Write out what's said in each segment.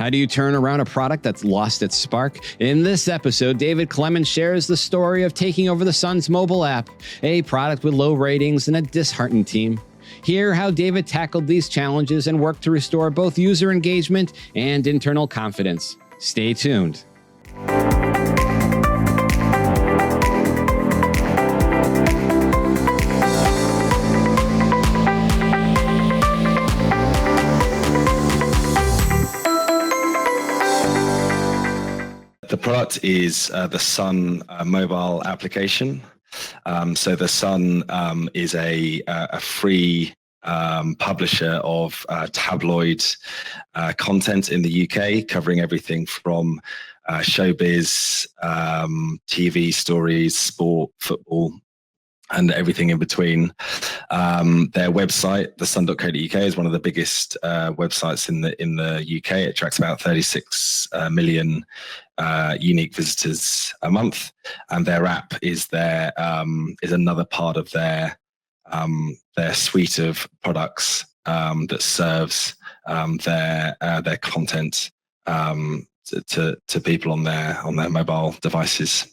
How do you turn around a product that's lost its spark? In this episode, David Clements shares the story of taking over the Sun's mobile app, a product with low ratings and a disheartened team. Hear how David tackled these challenges and worked to restore both user engagement and internal confidence. Stay tuned. The product is the Sun mobile application. So the Sun is a free publisher of tabloid content in the UK, covering everything from showbiz, TV stories, sport, football, and everything in between. Their website, thesun.co.uk, is one of the biggest websites in the UK. It tracks about 36 million unique visitors a month, and their app is another part of their suite of products that serves their content to people on their mobile devices.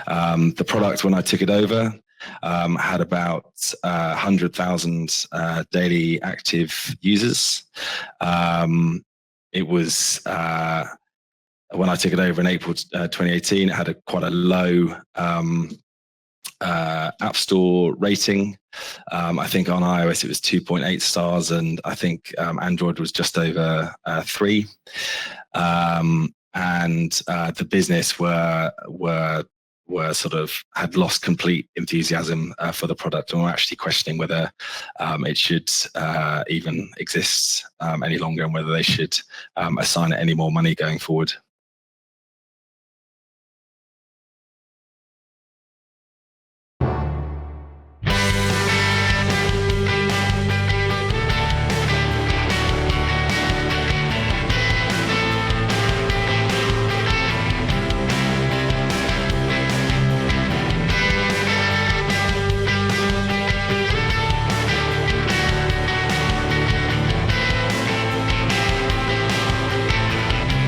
The product, when I took it over, had about 100,000 daily active users. It was when I took it over in April 2018, it had quite a low App Store rating. I think on iOS it was 2.8 stars, and I think Android was just over 3. And the business were sort of had lost complete enthusiasm for the product, and were actually questioning whether it should even exist any longer, and whether they should assign it any more money going forward.